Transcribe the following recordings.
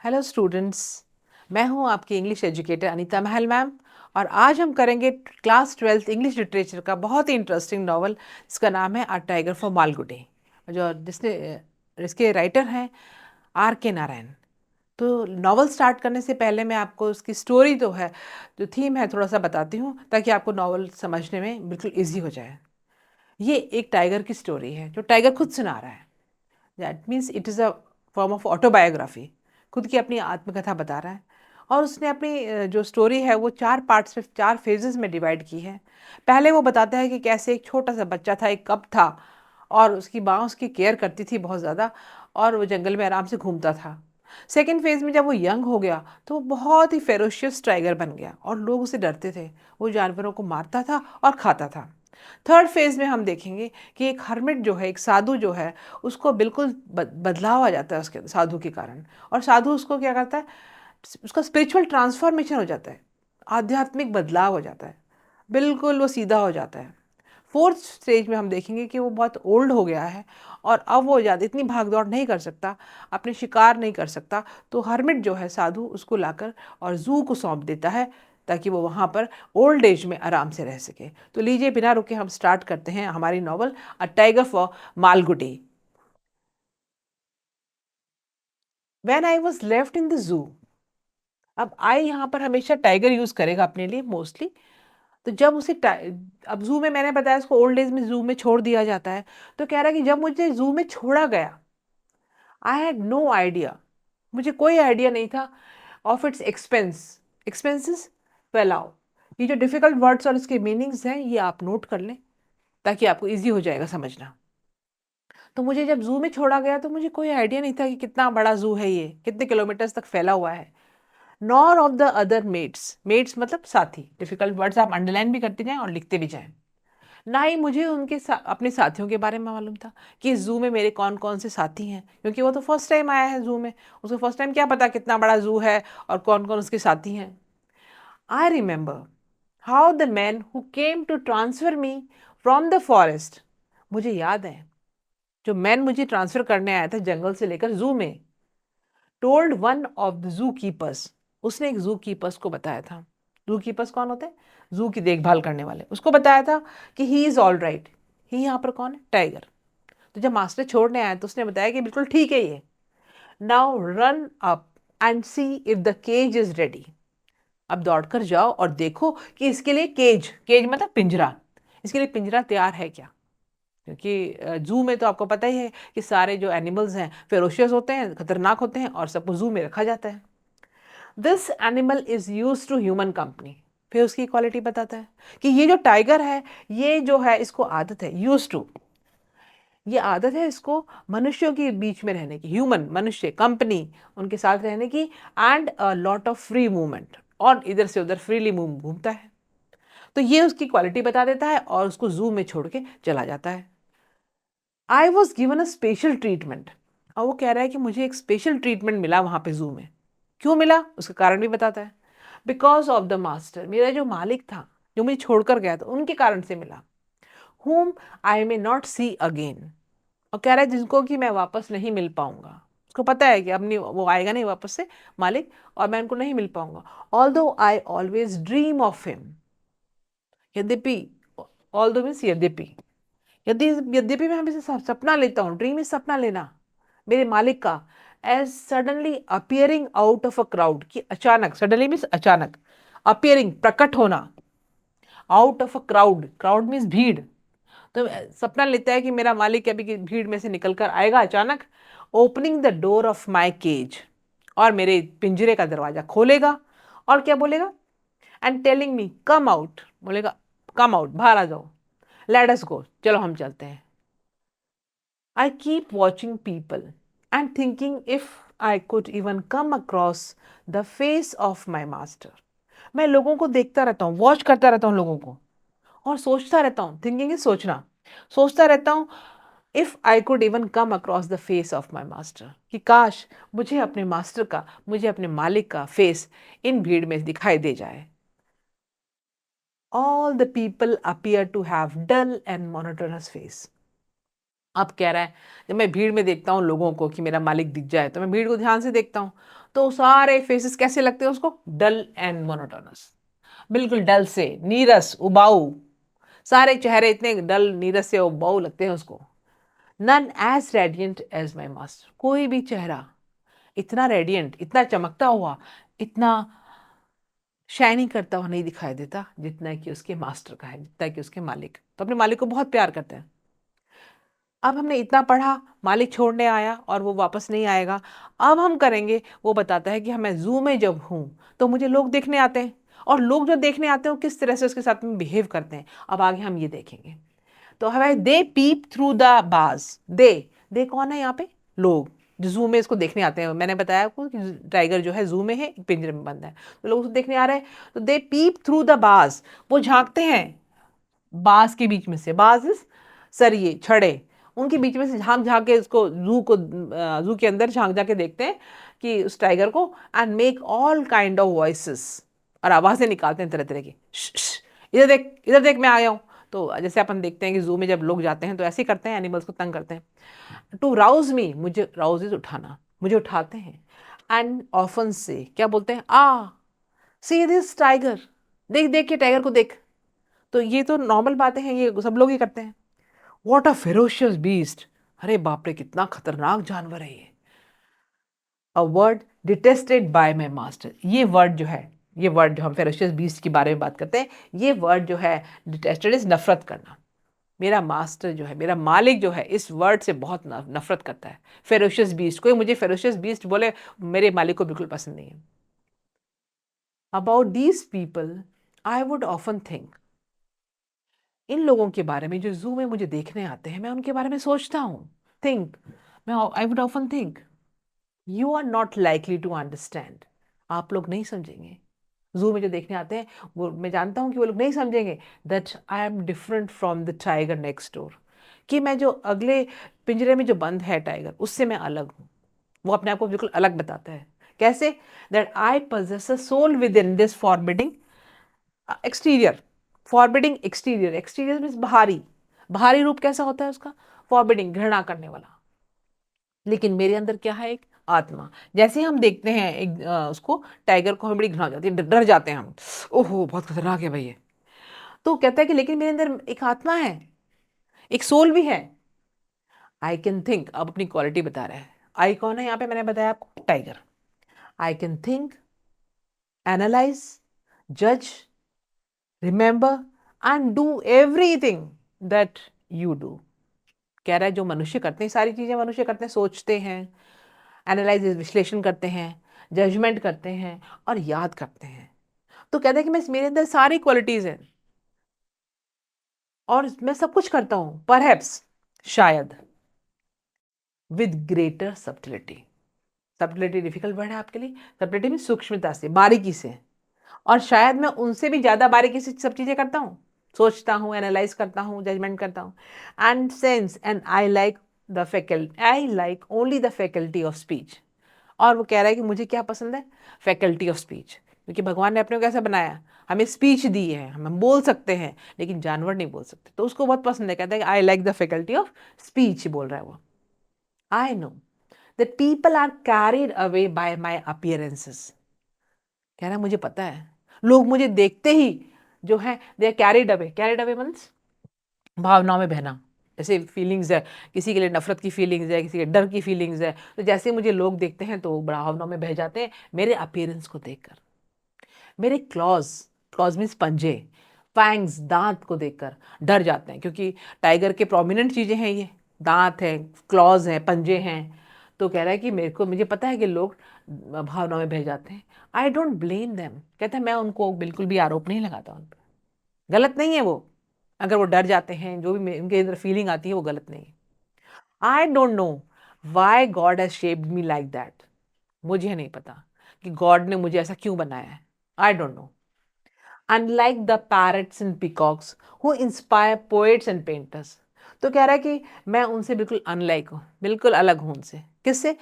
Hello students. मैं हूं आपकी इंग्लिश एजुकेटर अनीता महल मैम। और आज हम करेंगे क्लास 12th इंग्लिश लिटरेचर का बहुत ही इंटरेस्टिंग नॉवल जिसका नाम है अ टाइगर फॉर मालगुडी, जो इसके राइटर हैं R.K. नारायण। तो नॉवल स्टार्ट करने से पहले मैं आपको उसकी स्टोरी तो है, जो थीम है, थोड़ा सा बताती हूँ ताकि आपको नॉवल समझने में बिल्कुल ईजी हो जाए। ये एक टाइगर की स्टोरी है जो टाइगर खुद सुना रहा है। That means it is a form of autobiography. खुद की अपनी आत्मकथा बता रहा है। और उसने अपनी जो स्टोरी है वो 4 पार्ट्स में, 4 फेजेस में डिवाइड की है। पहले वो बताता है कि कैसे एक छोटा सा बच्चा था, एक कब था, और उसकी माँ उसकी केयर करती थी बहुत ज़्यादा, और वो जंगल में आराम से घूमता था। सेकेंड फेज में जब वो यंग हो गया तो वो बहुत ही फेरोशियस टाइगर बन गया और लोग उसे डरते थे। वो जानवरों को मारता था और खाता था। थर्ड फेज में हम देखेंगे कि एक हर्मिट जो है, एक साधु जो है, उसको बिल्कुल बदलाव आ जाता है उसके साधु के कारण। और साधु उसको क्या करता है, उसका स्पिरिचुअल ट्रांसफॉर्मेशन हो जाता है, आध्यात्मिक बदलाव हो जाता है, बिल्कुल वो सीधा हो जाता है। फोर्थ स्टेज में हम देखेंगे कि वो बहुत ओल्ड हो गया है और अब वो ज़्यादा इतनी भाग दौड़ नहीं कर सकता, अपने शिकार नहीं कर सकता। तो हर्मिट जो है साधु उसको लाकर और जू को सौंप देता है ताकि वो वहाँ पर ओल्ड एज में आराम से रह सके। तो लीजिए, बिना रुके हम स्टार्ट करते हैं हमारी novel a tiger for Malgudi. When I was left in the zoo. अब आई यहाँ पर हमेशा टाइगर यूज करेगा अपने लिए मोस्टली। तो जब अब जू में, मैंने बताया, इसको ओल्ड एज में जू में छोड़ दिया जाता है। तो कह रहा है कि जब मुझे जू में छोड़ा गया, आई हैड नो आइडिया, मुझे कोई आइडिया नहीं था ऑफ इट्स एक्सपेंसेस। फैलाओ, ये जो डिफिकल्ट वर्ड्स और इसके मीनिंग्स हैं ये आप नोट कर लें ताकि आपको इजी हो जाएगा समझना। तो मुझे जब जू में छोड़ा गया तो मुझे कोई आइडिया नहीं था कि कितना बड़ा जू है, ये कितने किलोमीटर्स तक फैला हुआ है। Nor of the other mates, mates मतलब साथी, डिफिकल्ट वर्ड्स आप अंडरलाइन भी करते जाएं और लिखते भी जाएं। ना ही मुझे अपने साथियों के बारे में मालूम था कि इस जू में मेरे कौन कौन से साथी हैं, क्योंकि वो तो फर्स्ट टाइम आया है जू में। उसको फर्स्ट टाइम क्या पता कितना बड़ा जू है और कौन कौन उसके साथी हैं। I remember how the man who came to transfer me from the forest. मुझे याद है जो मैन मुझे ट्रांसफर करने आया था जंगल से लेकर जू में, told one of the zoo keepers, उसने एक जू कीपर्स को बताया था। जू कीपर्स कौन होते हैं? जू की देखभाल करने वाले। उसको बताया था कि ही इज़ ऑल राइट। ही यहाँ पर कौन है? टाइगर। तो जब मास्टर छोड़ने आया तो उसने बताया कि बिल्कुल ठीक है ये। Now run up and see if the cage is ready. अब दौड़कर जाओ और देखो कि इसके लिए केज, केज मतलब पिंजरा, इसके लिए पिंजरा तैयार है क्या। क्योंकि जू में तो आपको पता ही है कि सारे जो एनिमल्स हैं फेरोशियस होते हैं, खतरनाक होते हैं, और सबको जू में रखा जाता है। This animal is use to human company. फिर उसकी क्वालिटी बताता है कि ये जो टाइगर है, ये जो है, इसको आदत है, यूज टू, ये आदत है इसको मनुष्यों के बीच में रहने की, ह्यूमन मनुष्य कंपनी, उनके साथ रहने की, and a lot of free movement, और इधर से उधर फ्रीली मूव घूमता है। तो ये उसकी क्वालिटी बता देता है और उसको जू में छोड़ के चला जाता है। I was given a special treatment. और वो कह रहा है कि मुझे एक स्पेशल ट्रीटमेंट मिला वहाँ पे जू में। क्यों मिला उसका कारण भी बताता है। बिकॉज ऑफ द मास्टर, मेरा जो मालिक था जो मुझे छोड़कर गया था, उनके कारण से मिला। whom I may not see again. और कह रहा है जिनको कि मैं वापस नहीं मिल पाऊंगा। उसको पता है कि अब नहीं, वो आएगा नहीं वापस से मालिक, और मैं उनको नहीं मिल पाऊंगा। ऑल दो I always dream of him. यद्यपि, ऑल दो मीन्स यद्यपि, यदि यद्यपि मैं हमेशा सपना लेता हूँ, ड्रीम इज सपना लेना मेरे मालिक का। As suddenly appearing out of a crowd, कि अचानक, सडनली मीन्स अचानक, अपियरिंग प्रकट होना, out of a crowd, crowd means भीड़। तो सपना लेता है कि मेरा मालिक अभी की भीड़ में से निकल कर आएगा अचानक, opening the door of my cage, और मेरे पिंजरे का दरवाजा खोलेगा, और क्या बोलेगा? And telling me come out, बोलेगा कम आउट, बाहर आ जाओ, लेट अस गो, चलो हम चलते हैं। I keep watching people and thinking if I could even come across the face of my master. मैं लोगों को देखता रहता हूँ, वॉच करता रहता हूँ लोगों को, और सोचता रहता हूँ, थिंकिंग इज सोचना, सोचता रहता हूँ, if I could even come across the face of my master, कि काश मुझे अपने मास्टर का, मुझे अपने मालिक का फेस इन भीड़ में दिखाई दे जाए। All the people appear to have dull and monotonous face. अब कह रहा है जब मैं भीड़ में देखता हूँ लोगों को कि मेरा मालिक दिख जाए, तो मैं भीड़ को ध्यान से देखता हूँ, तो सारे फेसेस कैसे लगते हैं उसको? डल एंड मोनोटोनस, बिल्कुल डल से, नीरस, उबाऊ, सारे चेहरे इतने डल, नीरस से उबाऊ लगते हैं उसको। None as radiant as my master, कोई भी चेहरा इतना रेडियंट, इतना चमकता हुआ, इतना शाइनिंग करता हुआ नहीं दिखाई देता जितना कि उसके मास्टर का है, जितना कि उसके मालिक। तो अपने मालिक को बहुत प्यार करते हैं। अब हमने इतना पढ़ा, मालिक छोड़ने आया और वो वापस नहीं आएगा। अब हम करेंगे, वो बताता है कि मैं जू में जब हूँ तो मुझे लोग देखने आते हैं, और लोग जो देखने आते हैं वो किस तरह से उसके साथ में बिहेव करते हैं। अब आगे हम ये देखेंगे। तो हमारे दे पीप थ्रू द बाज, दे कौन है यहाँ पे? लोग जो जू में इसको देखने आते हैं। मैंने बताया आपको कि टाइगर जो है जू में है, एक पिंजरे में बंद है, तो लोग उसको देखने आ रहे हैं। तो दे पीप थ्रू द बाज, वो झांकते हैं बाज के बीच में से। बाज इज सरिये, छड़े, उनके बीच में से झांक झांक के इसको जू के अंदर झांक झांक के देखते हैं कि उस टाइगर को, and make all kind of voices, और आवाज़ें निकालते हैं तरह तरह की। इधर देख, इधर देख, मैं आया हूँ। तो जैसे अपन देखते हैं कि जू में जब लोग जाते हैं तो ऐसे ही करते हैं, एनिमल्स को तंग करते हैं। टू राउज मी, मुझे राउज इज उठाना, मुझे उठाते हैं। एंड ऑफन से क्या बोलते हैं? सी दिस टाइगर, देख देख के टाइगर को देख। तो ये तो नॉर्मल बातें हैं, ये सब लोग ही करते हैं। वॉट अ फेरोशियस बीस्ट, अरे बाप रे कितना खतरनाक जानवर है ये। A word detested bye my master, ये वर्ड जो है, ये वर्ड जो हम फेरोशियस बीस्ट के बारे में बात करते हैं, ये वर्ड जो है डिटेस्टेड इज नफरत करना। मेरा मास्टर जो है, मेरा मालिक जो है, इस वर्ड से बहुत नफरत करता है। फेरोशियस बीस्ट, कोई मुझे फेरोशियस बीस्ट बोले, मेरे मालिक को बिल्कुल पसंद नहीं है। About these people I would often think, इन लोगों के बारे में जो जू में मुझे देखने आते हैं, मैं उनके बारे में सोचता हूँ। थिंक, मैं I would often think, you are not likely to understand, आप लोग नहीं समझेंगे। जू में जो देखने आते हैं, वो मैं जानता हूँ कि वो लोग नहीं समझेंगे that I am different from the tiger next door, कि मैं जो अगले पिंजरे में जो बंद है टाइगर, उससे मैं अलग हूँ। वो अपने आप को बिल्कुल अलग बताता है। कैसे? That I possess a soul within this forbidding exterior, forbidding exterior, exterior means बाहरी, बाहरी रूप कैसा होता है उसका? फॉरबिडिंग, घृणा करने वाला। लेकिन मेरे अंदर क्या है? एक आत्मा। जैसे हम देखते हैं एक उसको, टाइगर को, हमें बड़ी घृणा हो जाती है, डर जाते हैं हम, ओहो बहुत खतरनाक है भाई ये। तो कहता है कि लेकिन मेरे अंदर एक आत्मा है, एक सोल भी है। आई कैन थिंक, अब अपनी क्वालिटी बता रहा है। आई कौन है यहाँ पे? मैंने बताया आपको, tiger. I can think, analyse, जज, remember and do everything that you do. कह रहा है जो मनुष्य करते हैं, सारी चीजें मनुष्य करते हैं, सोचते हैं, एनालाइज विश्लेषण करते हैं, जजमेंट करते हैं और याद करते हैं। तो कहते हैं कि मैं, मेरे अंदर सारी क्वालिटीज हैं और मैं सब कुछ करता हूं, परहैप्स, शायद, विद ग्रेटर सब्टिलिटी। सब्टिलिटी डिफिकल्ट वर्ड है आपके लिए। सब्टिलिटी में सूक्ष्मता से, बारीकी से, और शायद मैं उनसे भी ज्यादा बारीकी से सब चीजें करता हूँ, सोचता हूँ, एनालाइज करता हूँ, जजमेंट करता हूँ। And sense and I like the faculty, I like only the faculty of speech. और वो कह रहा है कि मुझे क्या पसंद है? फैकल्टी ऑफ स्पीच, क्योंकि भगवान ने अपने को कैसा बनाया? हमें स्पीच दी है, हम बोल सकते हैं, लेकिन जानवर नहीं बोल सकते, तो उसको बहुत पसंद है। कहता है कि I like the faculty of speech, बोल रहा है वो। I know that people are carried away by my appearances, कह रहा है मुझे पता है, लोग मुझे देखते ही जो है, they are carried away. Carried away means भावनाओं में बहना। जैसे फीलिंग्स है, किसी के लिए नफरत की फीलिंग्स है, किसी के डर की फीलिंग्स है, तो जैसे मुझे लोग देखते हैं तो भावनाओं में बह जाते हैं मेरे अपीयरेंस को देखकर। मेरे क्लॉज, क्लॉज मीन्स पंजे, फैंग्स, दांत को देखकर डर जाते हैं, क्योंकि टाइगर के प्रोमिनेंट चीज़ें हैं ये, दांत हैं, क्लॉज हैं, पंजे हैं। तो कह रहा है कि मेरे को, मुझे पता है कि लोग भावनाओं में बह जाते हैं। आई डोंट ब्लेम देम, कहता है मैं उनको बिल्कुल भी आरोप नहीं लगाता उन पर, गलत नहीं है वो। अगर वो डर जाते हैं, जो भी उनके अंदर फीलिंग आती है, वो गलत नहीं है। I don't know why God has shaped me like that, मुझे नहीं पता कि गॉड ने मुझे ऐसा क्यों बनाया है। I don't know. Unlike the parrots and peacocks who inspire poets and painters, तो कह रहा है कि मैं उनसे बिल्कुल अनलाइक हूँ, बिल्कुल अलग हूँ उनसे। किससे?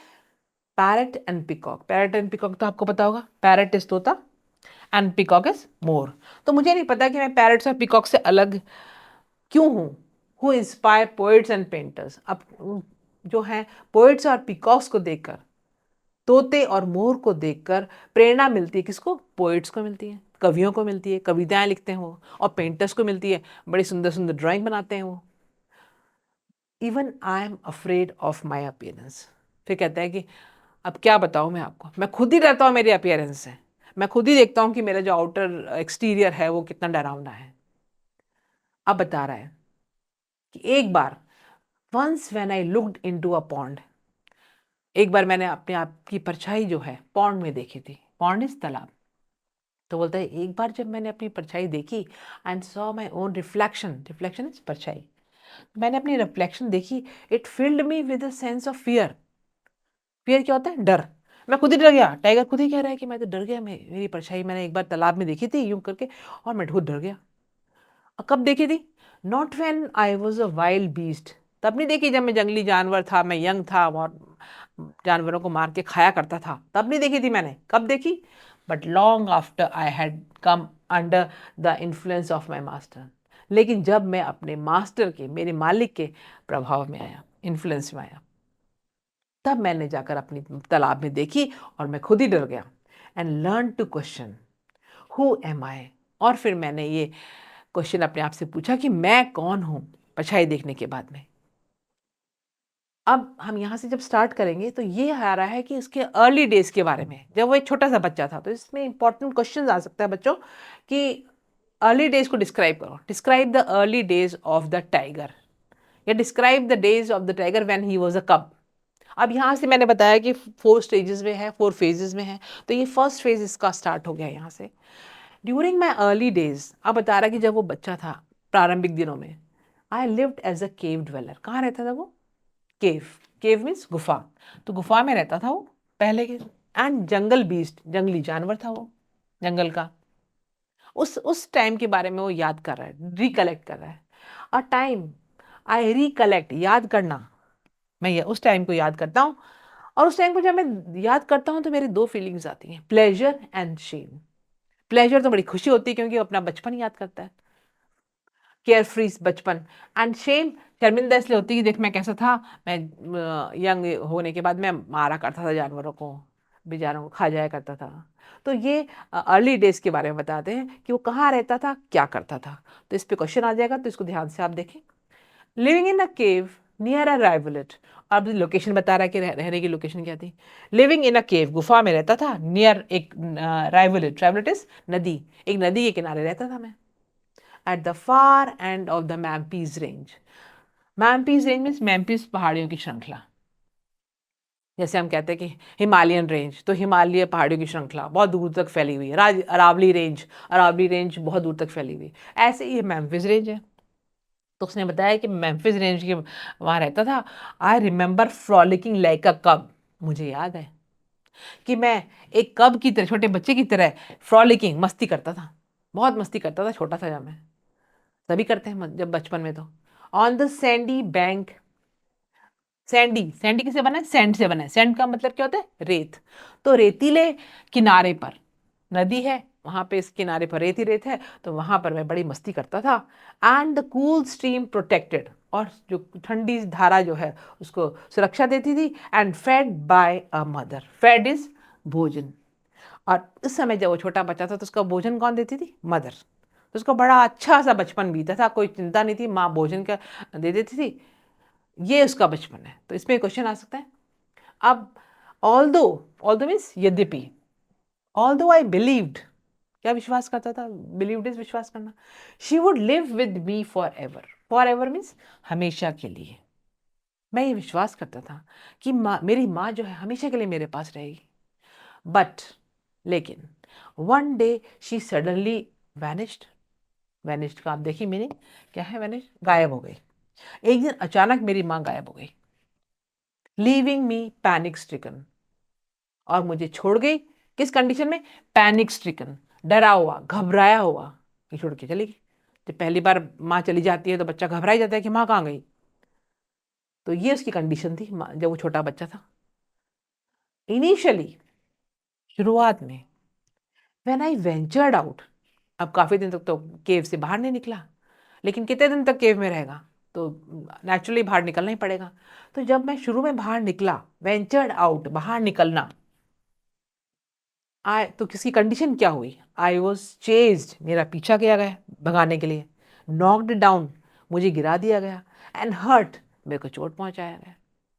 Parrot and peacock. Parrot and peacock तो आपको पता होगा, पैरट इज तोता एंड पिकॉक इज मोर। तो मुझे नहीं पता कि मैं पैरट्स और पिकॉक से अलग क्यों हूँ। Who inspire poets and painters, अब जो हैं पोइट्स और पिकॉक्स को देखकर तोते और मोर को देखकर प्रेरणा मिलती है किसको? पोइट्स को मिलती है, कवियों को मिलती है, कविताएं लिखते हैं वो, और पेंटर्स को मिलती है, बड़ी सुंदर सुंदर ड्राइंग बनाते हैं वो। Even I am afraid of my appearance. फिर कहता है कि अब क्या बताऊँ मैं आपको, मैं खुद ही डरता हूँ मेरे अपीयरेंस से। मैं खुद ही देखता हूँ कि मेरा जो आउटर एक्सटीरियर है वो कितना डरावना है। अब बता रहा है कि एक बार, once when I looked into a pond, एक बार मैंने अपने आप की परछाई जो है पॉन्ड में देखी थी। पॉन्ड इज तालाब। तो बोलता है एक बार जब मैंने अपनी परछाई देखी and saw my own reflection, reflection is परछाई, मैंने अपनी रिफ्लेक्शन देखी, it filled me with a sense of fear. Fear क्या होता है? डर। मैं खुद ही डर गया। टाइगर खुद ही कह रहा है कि मैं तो डर गया, मेरी परछाई मैंने एक बार तालाब में देखी थी यूं करके, और मैं खुद डर गया। और कब देखी थी? Not when I was a wild beast, तब नहीं देखी जब मैं जंगली जानवर था, मैं यंग था और जानवरों को मार के खाया करता था, तब नहीं देखी थी मैंने। कब देखी? But long after I had come under the influence of my master, लेकिन जब मैं अपने मास्टर के, मेरे मालिक के प्रभाव में आया, इन्फ्लुएंस में आया, तब मैंने जाकर अपनी तालाब में देखी और मैं खुद ही डर गया। And learn to question who am I, और फिर मैंने ये क्वेश्चन अपने आप से पूछा कि मैं कौन हूं परछाई देखने के बाद में। अब हम यहाँ से जब स्टार्ट करेंगे तो ये आ रहा है कि इसके अर्ली डेज के बारे में, जब वो एक छोटा सा बच्चा था। तो इसमें इंपॉर्टेंट क्वेश्चन आ सकता है बच्चों कि अर्ली डेज को डिस्क्राइब करो, describe the early days of the tiger, या describe the days of the tiger when he was a cub. अब यहाँ से मैंने बताया कि 4 स्टेजेस में है, 4 फेजेस में है, तो ये फर्स्ट फेज इसका स्टार्ट हो गया यहाँ से। ड्यूरिंग माई अर्ली डेज, अब बता रहा है कि जब वो बच्चा था, प्रारंभिक दिनों में, I lived as a cave dweller. कहाँ रहता था वो? केव। केव मीन्स गुफा। तो गुफा में रहता था वो पहले के। एंड जंगल बीस्ट, जंगली जानवर था वो, जंगल का। उस टाइम के बारे में वो याद कर रहा है, रिकलेक्ट कर रहा है। अ टाइम आई रिकलेक्ट, याद करना, मैं ये उस टाइम को याद करता हूँ। और उस टाइम को जब मैं याद करता हूँ तो मेरी 2 फीलिंग्स आती हैं, प्लेजर एंड शेम। प्लेजर तो बड़ी खुशी होती है क्योंकि वो अपना बचपन याद करता है, केयर फ्री बचपन। एंड शेम, शर्मिंदा इसलिए होती है कि देख मैं कैसा था, मैं यंग होने के बाद मैं मारा करता था जानवरों को, बेचारों को खा जाया करता था। तो ये अर्ली डेज के बारे में बताते हैं कि वो कहाँ रहता था, क्या करता था। तो इस पे क्वेश्चन आ जाएगा, तो इसको ध्यान से आप देखें। Living in a cave near a राइवलेट, अब लोकेशन बता रहा है कि रहने की लोकेशन क्या थी। लिविंग इन अ केव, गुफा में रहता था, नियर एक राइवलेट, राइवलेट इज नदी, एक नदी के किनारे रहता था मैं। At the far end of the Mampees range, Mampees range means Mampees पहाड़ियों की श्रृंखला। जैसे हम कहते हैं कि हिमालयन रेंज, तो हिमालय पहाड़ियों की श्रृंखला बहुत दूर तक फैली हुई है। अरावली रेंज, अरावली रेंज बहुत दूर तक फैली हुई है। ऐसे ही मैम्फिस रेंज है। तो उसने बताया कि मैम्फिस रेंज के वहाँ रहता था। आई रिमेंबर फ्रॉलिकिंग लाइक अ कब, मुझे याद है कि मैं एक कब की तरह, छोटे बच्चे की तरह फ्रॉलिकिंग, मस्ती करता था, बहुत मस्ती करता था छोटा था जब मैं। सभी करते हैं जब बचपन में। तो on the Sandy bank, Sandy, Sandy किसे बना है? सैंड से बना है। सैंड का मतलब क्या होता है? रेत। तो रेतीले किनारे पर नदी है, वहां पे इस किनारे पर रेत ही रेत है, तो वहां पर मैं बड़ी मस्ती करता था। And the cool stream protected, और जो ठंडी धारा जो है उसको सुरक्षा देती थी। And fed by a mother, fed is भोजन। और उस समय जब वो छोटा बच्चा था तो उसका भोजन कौन देती थी? मदर। तो उसका बड़ा अच्छा सा बचपन बीता था, कोई चिंता नहीं थी, माँ भोजन का दे देती थी। ये उसका बचपन है। तो इसमें क्वेश्चन आ सकता है। अब ऑल्दो, ऑल्दो मीन्स यद्यपि, ऑल्दो आई बिलीव्ड, क्या विश्वास करता था? बिलीव्ड इज विश्वास करना। She would live with me for ever, for ever means हमेशा के लिए। मैं ये विश्वास करता था कि मेरी माँ जो है हमेशा के लिए मेरे पास रहेगी। बट, लेकिन, one day she suddenly vanished. Vanished का आप देखिए मीनिंग क्या है? वैनिश, गायब हो गई। एक दिन अचानक मेरी माँ गायब हो गई। लीविंग मी पैनिक स्ट्रिकन, और मुझे छोड़ गई किस कंडीशन में? पैनिक स्ट्रिकन, डरा हुआ, घबराया हुआ, ये छोड़ के चली गई। जब पहली बार माँ चली जाती है तो बच्चा घबरा ही जाता है कि माँ कहाँ गई। तो ये उसकी कंडीशन थी जब वो छोटा बच्चा था। इनिशियली, शुरुआत में, व्हेन आई वेंचर्ड आउट, अब काफी दिन तक तो केव से बाहर नहीं निकला, लेकिन कितने दिन तक केव में रहेगा? तो नेचुरली बाहर निकलना ही पड़ेगा। तो जब मैं शुरू में बाहर निकला, वेंचर्ड आउट, बाहर निकलना, तो किसकी कंडीशन क्या हुई? आई वॉज चेज्ड, मेरा पीछा किया गया भगाने के लिए, नॉक्ड डाउन, मुझे गिरा दिया गया, एंड हर्ट, मेरे को चोट पहुंचाया गया।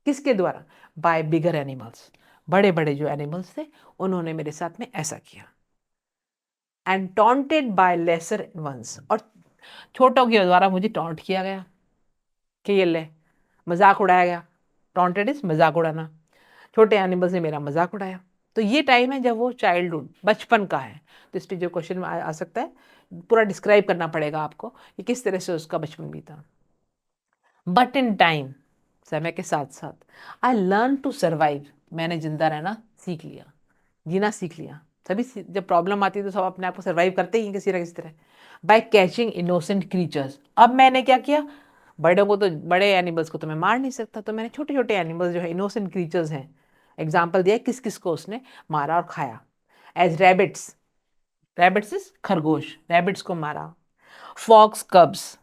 किसके द्वारा? बाय बिगर एनिमल्स, बड़े बड़े जो एनिमल्स थे उन्होंने मेरे साथ में ऐसा किया। And taunted by lesser ones, और छोटों के द्वारा मुझे टॉन्ट किया गया कि ये ले, मजाक उड़ाया गया। टॉन्टेड इज मजाक उड़ाना, छोटे एनिमल्स ने मेरा मजाक उड़ाया। तो ये टाइम है जब वो चाइल्डहुड, बचपन का है। तो इस पर जो क्वेश्चन आ सकता है, पूरा डिस्क्राइब करना पड़ेगा आपको कि किस तरह से उसका बचपन बीता। बट इन टाइम, समय के साथ साथ, आई लर्न टू सर्वाइव, मैंने जिंदा रहना सीख लिया, जीना सीख लिया। सभी जब प्रॉब्लम आती है तो सब अपने आप को सर्वाइव करते ही हैं किसी ना किसी तरह। बाय कैचिंग इनोसेंट क्रीचर्स, अब मैंने क्या किया, बड़े को तो, बड़े एनिमल्स को तो मैं मार नहीं सकता, तो मैंने छोटे छोटे एनिमल्स जो है, इनोसेंट क्रीचर्स हैं, एग्जाम्पल दिया किस किस को उसने मारा और खाया। एज रैबिट्स, रैबिट्स इज खरगोश, रैबिट्स को मारा। फॉक्स कब्स,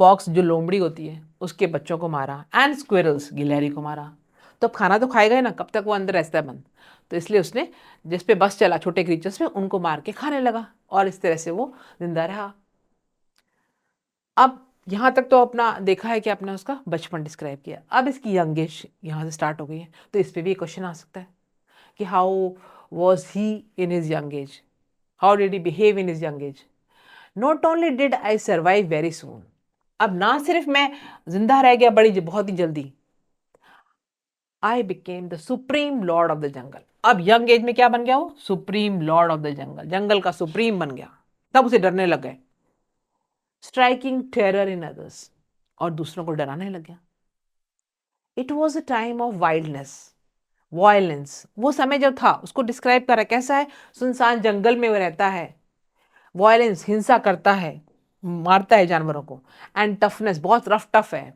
फॉक्स जो लोमड़ी होती है उसके बच्चों को मारा। एंड स्क्विरल्स, गिलहरी को मारा। तो अब खाना तो खाएगा ही ना, कब तक वो अंदर रहता है बंद, तो इसलिए उसने जिस पे बस चला छोटे क्रीचर्स पे उनको मार के खाने लगा, और इस तरह से वो जिंदा रहा। अब यहाँ तक तो अपना देखा है कि आपने उसका बचपन डिस्क्राइब किया। अब इसकी यंग एज यहाँ से स्टार्ट हो गई है, तो इस पे भी क्वेश्चन आ सकता है कि how was he in his young age, how did he behave in his young age. Not only did I survive very soon, अब ना सिर्फ मैं जिंदा रह गया बड़ी बहुत ही जल्दी, I became the supreme lord of the jungle. अब यंग एज में क्या बन गया वो? Supreme lord of the jungle, जंगल का सुप्रीम बन गया। तब उसे डरने लग गए। स्ट्राइकिंग टेरर इन अदर्स, और दूसरों को डराने लग गया। It was a time of wildness, violence, वो समय जब था उसको डिस्क्राइब कर रहा है, कैसा है? सुनसान जंगल में वो रहता है, वायलेंस, हिंसा करता है, मारता है जानवरों को। एंड टफनेस, बहुत रफ टफ है।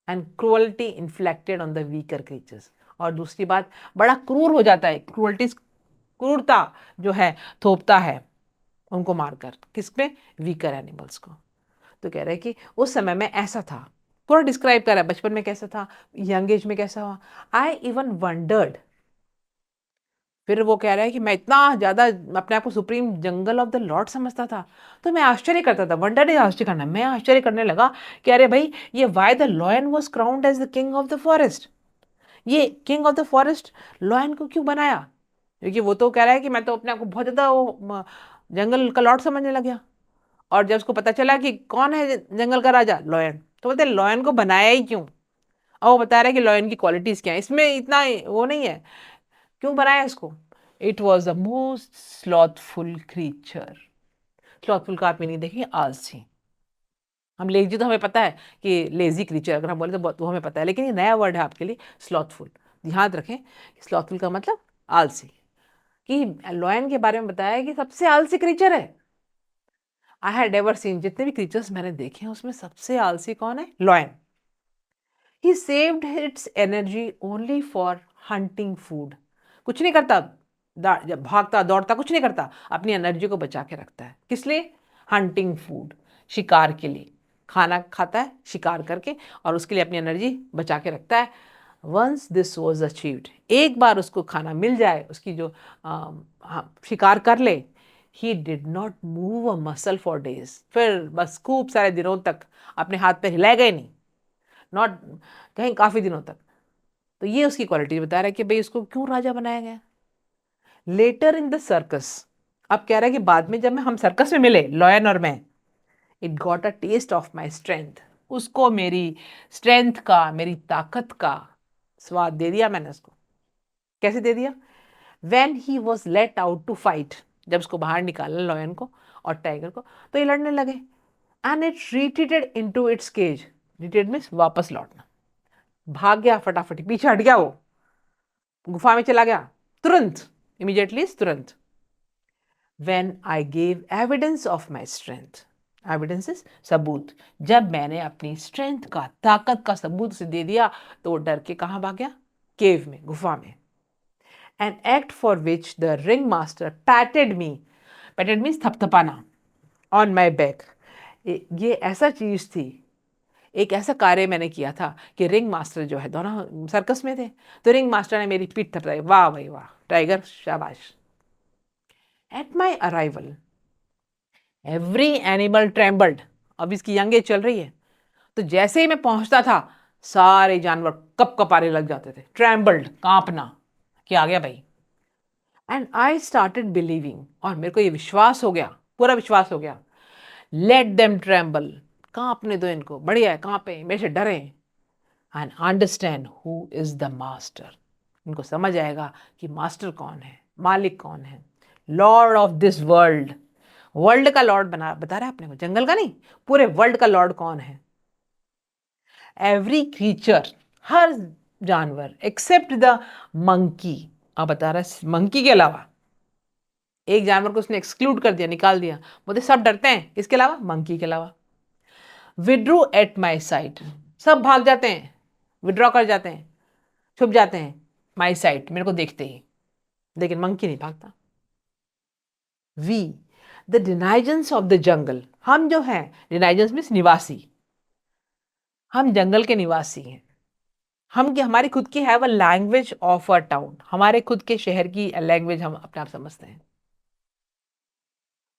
And cruelty inflicted on the weaker creatures, और दूसरी बात, बड़ा क्रूर हो जाता है, क्रूअल्टी, क्रूरता जो है थोपता है उनको मारकर, किसमें? वीकर एनिमल्स को। तो कह रहे हैं कि उस समय में ऐसा था, पूरा डिस्क्राइब कर रहा है बचपन में कैसा था, यंग एज में कैसा हुआ। आई इवन वंडर्ड, फिर वो कह रहा है कि मैं इतना ज़्यादा अपने आप को supreme jungle of the Lord समझता था, तो मैं आश्चर्य करता था। वंडर इज आश्चर्य करना, मैं आश्चर्य करने लगा कि अरे भाई, ये why the lion was crowned as the king of the forest, ये king of the forest lion को क्यों बनाया? क्योंकि वो तो कह रहा है कि मैं तो अपने आप को बहुत ज़्यादा जंगल का लॉर्ड समझने लग गया। और जब उसको पता चला कि कौन है जंगल का राजा, लॉयन, तो बोलते लॉयन को बनाया ही क्यों? और वो बता रहा है कि लॉयन की क्वालिटीज क्या है, इसमें इतना वो नहीं है, क्यों बनाया इसको? It was the most slothful creature. Slothful का आप मीनिंग देखिए, आलसी। हम लेजी तो हमें पता है कि लेजी क्रीचर अगर हम बोले तो बहुत, वो हमें पता है, लेकिन ये नया वर्ड है आपके लिए, स्लॉथफुल। ध्यान रखें, स्लॉथफुल का मतलब आलसी। कि लॉयन के बारे में बताया है कि सबसे आलसी क्रीचर है। आई हैड एवर सीन, जितने भी क्रीचर्स मैंने देखे हैं उसमें सबसे आलसी कौन है? Lion. He saved it's energy only for hunting food, कुछ नहीं करता, जब भागता दौड़ता कुछ नहीं करता, अपनी एनर्जी को बचा के रखता है, किस लिए? हंटिंग फूड, शिकार के लिए, खाना खाता है शिकार करके, और उसके लिए अपनी एनर्जी बचा के रखता है। वंस दिस वॉज अचीव्ड, एक बार उसको खाना मिल जाए, उसकी जो शिकार कर ले, ही did not move a muscle for days, फिर बस खूब सारे दिनों तक अपने हाथ पैर हिलाएगा ही नहीं, नॉट, कहीं काफी दिनों तक। तो ये उसकी क्वालिटी बता रहा है कि भाई उसको क्यों राजा बनाया गया। लेटर इन द सर्कस, अब कह रहा है कि बाद में जब मैं हम सर्कस में मिले लॉयन और मैं, it got a taste of my strength, उसको मेरी स्ट्रेंथ का, मेरी ताकत का स्वाद दे दिया मैंने उसको। कैसे दे दिया? When he was let out to fight, जब उसको बाहर निकाला लॉयन को और टाइगर को, तो ये लड़ने लगे। And it retreated into its cage, retreat means वापस लौटना, भाग गया फटाफट, पीछे हट गया, वो गुफा में चला गया तुरंत, इमीडिएटली, तुरंत। When I gave evidence of my strength, evidence is सबूत, जब मैंने अपनी स्ट्रेंथ का, ताकत का सबूत उसे दे दिया, तो वो डर के कहाँ भाग गया? केव में, गुफा में। An act for which the ring master patted me, patted means थपथपाना, ऑन माई बैक, ये ऐसा चीज थी, एक ऐसा कार्य मैंने किया था कि रिंग मास्टर जो है, दोनों सर्कस में थे, तो रिंग मास्टर ने मेरी पीठ थपथपाई, वाह भाई वाह टाइगर, शाबाश। At my arrival every animal trembled. अब इसकी यंग एज चल रही है, तो जैसे ही मैं पहुंचता था सारे जानवर कप कपारे लग जाते थे, ट्रेम्बल्ड, कांपना कि आ गया भाई। एंड आई स्टार्टेड बिलीविंग, और मेरे को ये विश्वास हो गया, पूरा विश्वास हो गया, लेट देम ट्रेम्बल, कांपने दो इनको, बढ़िया है, कांपे, मेरे से डरे, and understand who is the master. इनको समझ आएगा कि मास्टर कौन है, मालिक कौन है, Lord of this world. World का लॉर्ड बता रहा है अपने को, जंगल का नहीं, पूरे वर्ल्ड का लॉर्ड कौन है। एवरी क्रीचर, हर जानवर, एक्सेप्ट द मंकी। अब बता रहा है मंकी के अलावा, एक जानवर को उसने एक्सक्लूड कर दिया, निकाल दिया, बोलते सब डरते हैं, इसके अलावा, मंकी के अलावा। विड्रू एट माई साइट, सब भाग जाते हैं, विड्रॉ कर जाते हैं, छुप जाते हैं माई साइट, मेरे को देखते ही, लेकिन मंकी नहीं भागता। We the denizens of the jungle, हम जो हैं, डिनाइजेंस मीन्स निवासी, हम जंगल के निवासी हैं। हम, कि हमारी खुद की है, वो लैंग्वेज ऑफ अ टाउन, हमारे खुद के शहर की लैंग्वेज हम अपने आप समझते हैं।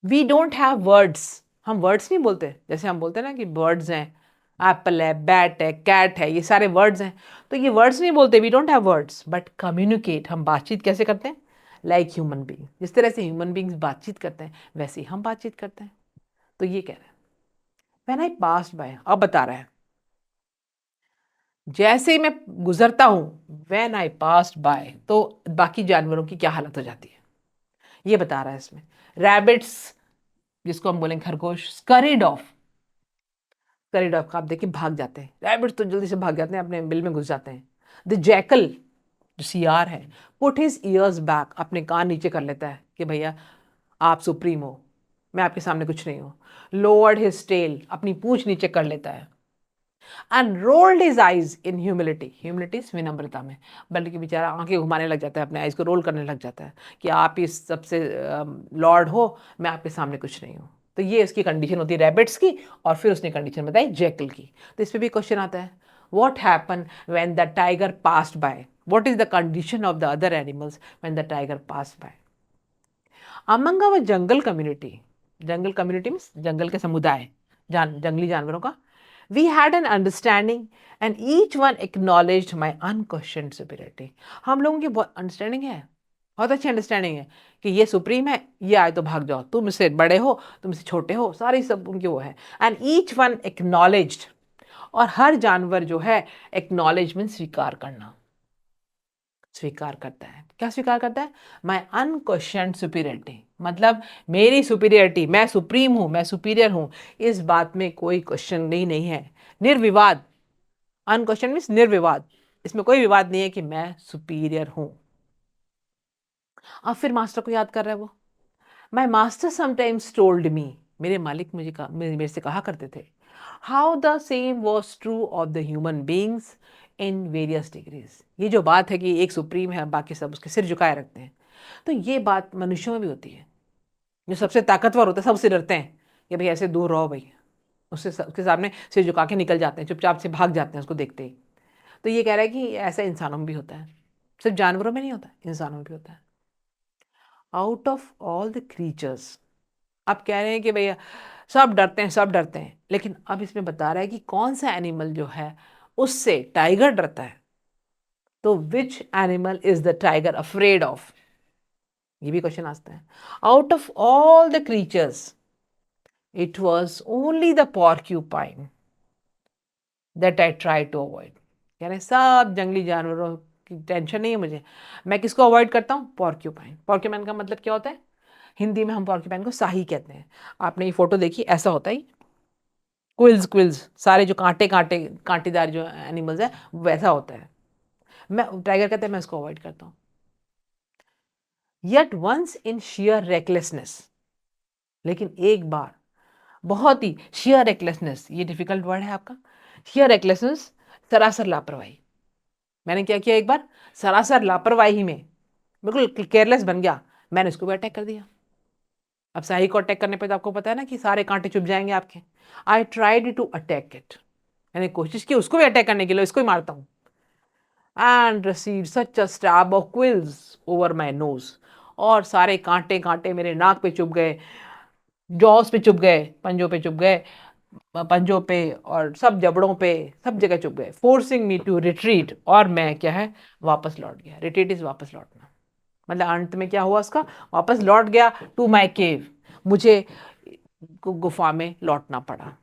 वी डोंट हैव वर्ड्स, हम वर्ड्स नहीं बोलते, जैसे हम बोलते हैं ना कि बर्ड्स हैं, एप्पल है, बैट है, कैट है, ये सारे वर्ड्स हैं, तो ये वर्ड्स नहीं बोलते, we don't have words, but communicate, हम बातचीत कैसे करते हैं, लाइक ह्यूमन बींग, जिस तरह से ह्यूमन बींग्स बातचीत करते हैं वैसे ही हम बातचीत करते हैं। तो ये कह रहे हैं व्हेन आई पास्ड बाय, अब बता रहा है जैसे ही मैं गुजरता हूं, व्हेन आई पास्ड बाय, तो बाकी जानवरों की क्या हालत हो जाती है, ये बता रहा है इसमें। रैबिट्स, जिसको हम बोलेंगे खरगोश, स्करीड ऑफ, स्करीड ऑफ का आप देखिए भाग जाते हैं, रैबिट्स तो जल्दी से भाग जाते हैं, अपने बिल में घुस जाते हैं। द जैकल, जो सियार है, पुट हिज ईयर्स बैक, अपने कान नीचे कर लेता है कि भैया आप सुप्रीम हो, मैं आपके सामने कुछ नहीं हूं। लोअर्ड हिज टेल, अपनी पूंछ नीचे कर लेता है। And rolled his eyes in humility, humility विनम्रता में, बल्कि बेचारा आंखें घुमाने लग जाता है, अपने आइज को रोल करने लग जाता है कि आप ही सबसे लॉर्ड हो, मैं आपके सामने कुछ नहीं हूँ। तो ये इसकी कंडीशन होती है रैबिट्स की, और फिर उसने कंडीशन बताई जैकल की। तो इस पर भी क्वेश्चन आता है, what happen when the tiger passed by, what is the condition of the other animals when the tiger passed by. Among our jungle community, jungle community means जंगल के समुदाय, जंगली जानवरों का, we had an understanding and each one acknowledged my unquestioned superiority. हम लोगों की बहुत अंडरस्टैंडिंग है, बहुत अच्छी अंडरस्टैंडिंग है कि ये सुप्रीम है, ये आए तो भाग जाओ, तुम इससे बड़े हो, तुम इससे छोटे हो, सारी सब उनके वो है। एंड ईच वन एक्नॉलेज्ड, और हर जानवर जो है एक्नॉलेजमेंट स्वीकार करना, स्वीकार करता है। क्या स्वीकार करता है, माई अनक्वेश्चन सुपीरियरिटी, मतलब मेरी सुपीरियरिटी, मैं सुप्रीम हूं, मैं सुपीरियर हूं, इस बात में कोई क्वेश्चन नहीं है, निर्विवाद। अनक्वेश्चन मीन्स निर्विवाद, इसमें कोई विवाद नहीं है कि मैं सुपीरियर हूं। अब फिर मास्टर को याद कर रहा है वो, my master sometimes told me, मेरे मालिक मेरे से कहा करते थे, how the same was true of the human beings in various degrees. ये जो बात है कि एक सुप्रीम है, बाकी सब उसके सिर झुकाए रखते हैं, तो ये बात मनुष्यों में भी होती है। जो सबसे ताकतवर होता है सबसे डरते हैं कि भाई ऐसे दूर रहो भाई, उसके सामने सिर झुका के निकल जाते हैं, चुपचाप से भाग जाते हैं उसको देखते ही। तो ये कह रहा है कि ऐसा इंसानों में भी होता है, सिर्फ जानवरों में नहीं होता, इंसानों में भी होता है। Out of all the creatures, अब कह रहे हैं कि भैया सब डरते हैं, सब डरते हैं, लेकिन अब इसमें बता रहा है कि कौन सा एनिमल जो है उससे टाइगर डरता है। तो which animal is the tiger afraid of, ये भी क्वेश्चन आता है। Out of all the creatures it was only the porcupine that I try to avoid. यानी सब जंगली जानवरों की टेंशन नहीं है मुझे, मैं किसको अवॉइड करता हूँ, पॉर्क्यूपाइन। पॉर्क्यूपाइन का मतलब क्या होता है, हिंदी में हम पॉर्क्यूपाइन को साही कहते हैं। आपने ये फोटो देखी, ऐसा होता है, क्विल्स क्विल्स, सारे जो कांटेदार जो एनिमल्स है वैसा होता है। मैं, टाइगर कहते हैं, मैं इसको अवॉइड करता हूँ। Yet once in sheer recklessness, लेकिन एक बार बहुत ही शियर रेकलेसनेस, ये डिफिकल्ट वर्ड है आपका, शियर रेकलेसनेस, सरासर लापरवाही। मैंने क्या किया, एक बार सरासर लापरवाही में बिल्कुल केयरलेस बन गया, मैंने इसको भी अटैक कर दिया। अब शाही को अटैक करने पे तो आपको पता है ना कि सारे कांटे चुभ जाएंगे आपके। I tried to attack it, मैंने कोशिश की उसको भी अटैक करने के लिए, इसको ही मारता हूँ। And receive such a stab of quills over my nose, और सारे कांटे कांटे मेरे नाक पे चुभ गए, जॉस पे चुभ गए, पंजों पे चुभ गए, पंजों पे और सब जबड़ों पे, सब जगह चुभ गए, फोर्सिंग मी टू रिट्रीट। और मैं क्या है, वापस लौट गया। रिट्रीट इज वापस लौटना। मतलब अंत में क्या हुआ उसका, वापस लौट गया टू माई केव। मुझे गुफा में लौटना पड़ा।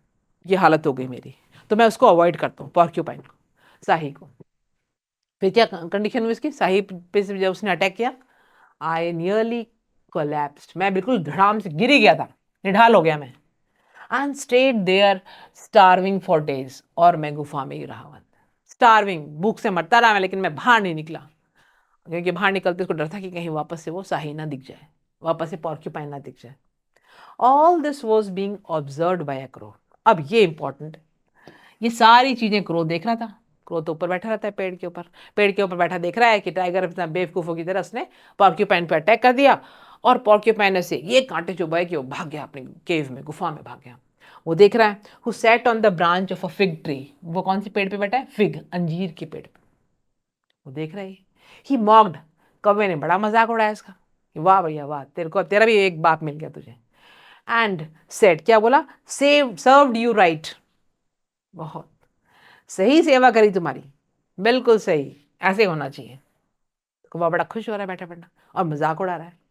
ये हालत हो गई मेरी। तो मैं उसको अवॉइड करता हूँ, पॉर्क्यूपाइन को, शाही को। फिर क्या कंडीशन हुई इसकी, शाही पे से जब उसने अटैक किया, आई नियरली कोलैप्स्ड। मैं बिल्कुल धड़ाम से गिर ही गया था, निढाल हो गया मैं। And stayed there starving for days. और मैं गुफा में ही रहा हुआ, स्टार्विंग, भूख से मरता रहा मैं, लेकिन मैं बाहर नहीं निकला, क्योंकि बाहर निकलते उसको डर था कि कहीं वापस से वो शाही ना दिख जाए, वापस से पॉर्क्यूपाइन ना दिख जाए। All this was being observe by a crow. अब ये इंपॉर्टेंट, ये सारी चीजें क्रो देख रहा था। क्रो तो ऊपर बैठा रहता है पेड़ के ऊपर, पेड़ के ऊपर बैठा देख रहा है कि टाइगर अपना बेवकूफों की तरह उसने पॉर्क्यूपाइन पे अटैक कर दिया, और पॉर्क्यूपाइन से ये कांटे चुभाए कि वो भाग गया अपने केव में, गुफा में भाग गया। वो देख रहा है, who sat on the branch of a fig tree. वो कौन सी पेड़ पे बैठा है, फिग, अंजीर के पेड़ पे। वो देख रहा है, ही मॉक्ड, कौवे ने बड़ा मजाक उड़ाया इसका कि वाह भैया वाह, तेरे को तेरा भी एक बाप मिल गया तुझे। एंड सेड, क्या बोला, सेव सर्व्ड यू राइट, बहुत सही सेवा करी तुम्हारी, बिल्कुल सही, ऐसे होना चाहिए। तो वह बड़ा खुश हो रहा है बैठा बैठा और मजाक उड़ा रहा है।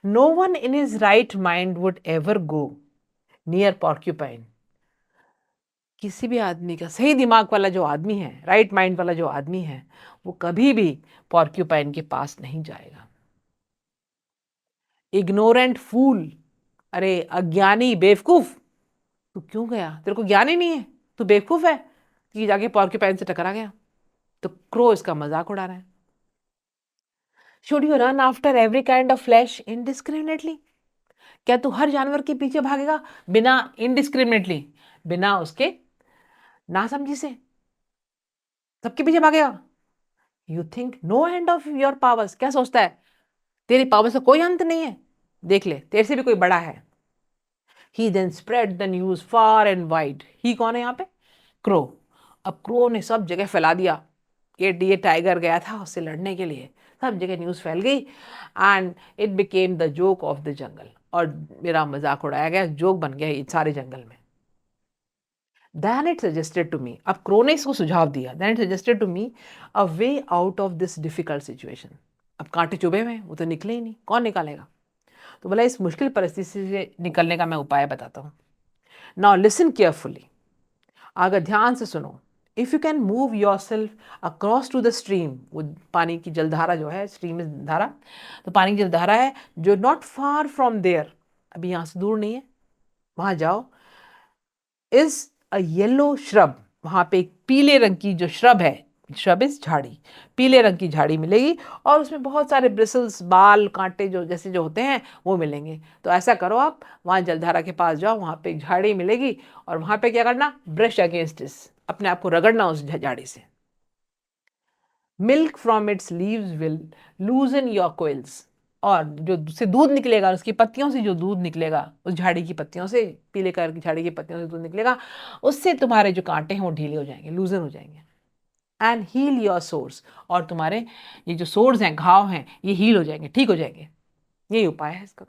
No one in his right mind would ever go near porcupine. किसी भी आदमी का, सही दिमाग वाला जो आदमी है, राइट माइंड वाला जो आदमी है, वो कभी भी पॉर्क्यूपाइन के पास नहीं जाएगा। इग्नोरेंट फूल, अरे अज्ञानी बेवकूफ, तू क्यों गया, तेरे को ज्ञान ही नहीं है, तू बेवकूफ है कि जाके पॉर्क्यूपाइन से टकरा गया। तो क्रो इसका मजाक उड़ा रहा है। Should you run after every kind of flash indiscriminately. क्या तू हर जानवर के पीछे भागेगा बिना, इनडिस्क्रिमिनेटली, बिना उसके नासमझी से सबके पीछे भागेगा। You think no end of your powers, क्या सोचता है तेरी पावर से कोई अंत नहीं है, देख ले तेरे से भी कोई बड़ा है। He then spread the news far and wide. He कौन है यहाँ पे, क्रो। अब क्रो ने सब जगह फैला दिया, ये टाइगर गया था उससे लड़ने के लिए, सब जगह न्यूज़ फैल गई। And it became the joke of the जंगल। और मेरा मजाक उड़ाया गया, जोक बन गया इस सारे जंगल में। Then it suggested to me, अब क्रो ने इसको सुझाव दिया, then it suggested to me a way out of this difficult situation. अब कांटे चुभे हुए वो तो निकले ही नहीं, कौन निकालेगा। तो बोला इस मुश्किल परिस्थिति से निकलने का मैं उपाय बताता हूँ। नाउ लिसन केयरफुली, अगर ध्यान से सुनो। If you can move yourself across to the stream, वो पानी की जलधारा जो है, स्ट्रीम इज धारा, तो पानी की जलधारा है जो नॉट फार फ्रॉम देयर, अभी यहाँ से दूर नहीं है, वहाँ जाओ। इज अ येलो श्रब, वहाँ पे एक पीले रंग की जो श्रब है, श्रब इज झाड़ी, पीले रंग की झाड़ी मिलेगी, और उसमें बहुत सारे ब्रिसल्स, बाल कांटे जो जैसे जो होते हैं वो मिलेंगे। तो ऐसा करो, आप वहाँ जलधारा के पास जाओ, वहाँ पे एक झाड़ी मिलेगी, और वहाँ पे क्या करना, ब्रश अगेंस्ट दिस, अपने आप को रगड़ना उस झाड़ी से। Milk from its leaves will लूजन your coils, और जो से दूध निकलेगा, उसकी पत्तियों से जो दूध निकलेगा, उस झाड़ी की पत्तियों से, पीले कलर की झाड़ी की पत्तियों से दूध निकलेगा, उससे तुम्हारे जो कांटे हैं वो ढीले हो जाएंगे, लूजन हो जाएंगे। एंड हील योर सोर्स, और तुम्हारे ये जो सोर्स हैं, घाव हैं, ये हील हो जाएंगे, ठीक हो जाएंगे। यही उपाय है इसका।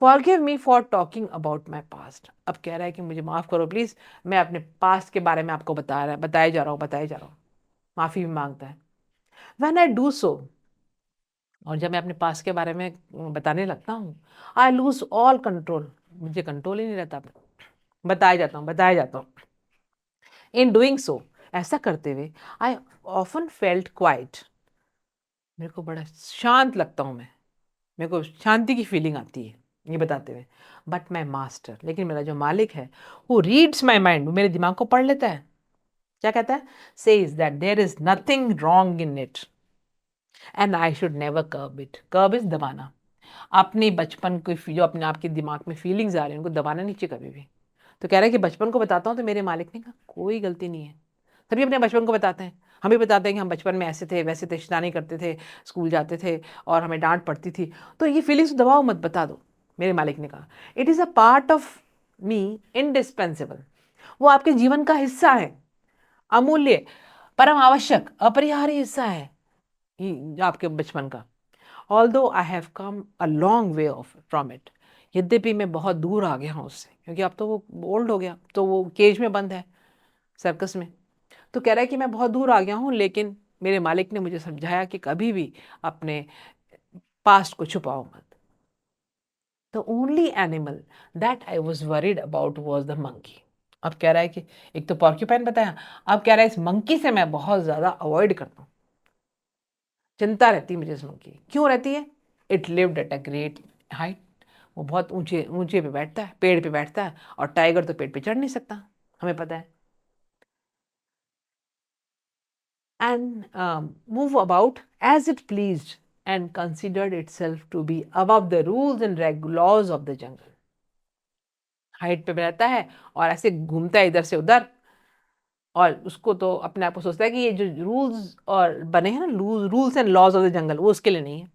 Forgive me for talking about my past. अब कह रहा है कि मुझे माफ़ करो प्लीज़, मैं अपने पास्ट के बारे में आपको बताया जा रहा हूँ, बताया जा रहा हूँ। माफ़ी भी मांगता है। When I do so, और जब मैं अपने पास के बारे में बताने लगता हूँ, आई लूज ऑल कंट्रोल, मुझे कंट्रोल ही नहीं रहता। बताया जाता हूँ, बताया जाता हूँ। इन डूइंग सो, ऐसा करते हुए, आई ऑफन फेल्ट क्वाइट, मेरे को बड़ा शांत लगता हूँ मैं, मेरे को शांति की फीलिंग आती है ये बताते हुए। बट माई मास्टर, लेकिन मेरा जो मालिक है, वो रीड्स माई माइंड, वो मेरे दिमाग को पढ़ लेता है। क्या कहता है, says that there is nothing wrong in it and I should never curb it. Curb is दबाना, अपने बचपन को, जो अपने आप के दिमाग में फीलिंग्स आ रही हैं उनको दबाना नहीं चाहिए कभी भी। तो कह रहा है कि बचपन को बताता हूँ, तो मेरे मालिक ने कहा कोई गलती नहीं है। सभी अपने बचपन को बताते हैं, हम भी बताते हैं कि हम बचपन में ऐसे थे वैसे थे, शैतानी करते थे, स्कूल जाते थे और हमें डांट पड़ती थी। तो ये फीलिंग्स दबाओ मत, बता दो। मेरे मालिक ने कहा it is a part of me, indispensable, वो आपके जीवन का हिस्सा है, अमूल्य, परम आवश्यक, अपरिहार्य हिस्सा है ये आपके बचपन का। Although I have come a long way of from it, यद्यपि मैं बहुत दूर आ गया हूँ उससे, क्योंकि अब तो वो ओल्ड हो गया, तो वो केज में बंद है सर्कस में। तो कह रहा है कि मैं बहुत दूर आ गया हूँ, लेकिन मेरे मालिक ने मुझे समझाया कि कभी भी अपने पास्ट को छुपाओ मत। The only animal that I was worried about was the monkey. अब कह रहा है कि एक तो पॉर्क्यूपाइन बताया, अब कह रहा है इस मंकी से मैं बहुत ज़्यादा अवॉइड करता हूँ, चिंता रहती है मुझे इस मंकी की। क्यों रहती है? It lived at a great height, वो बहुत ऊंचे ऊंचे पे बैठता है, पेड़ पे बैठता है, और टाइगर तो पेड़ पे चढ़ नहीं सकता, हमें पता है। And move about as it pleased and considered itself to be above the rules and laws of the jungle. Height पे रहता है और ऐसे घूमता है इधर से उधर, और उसको तो अपने आप को सोचता है कि ये जो रूल्स और बने हैं ना, rules and laws of the jungle, वो उसके लिए नहीं है।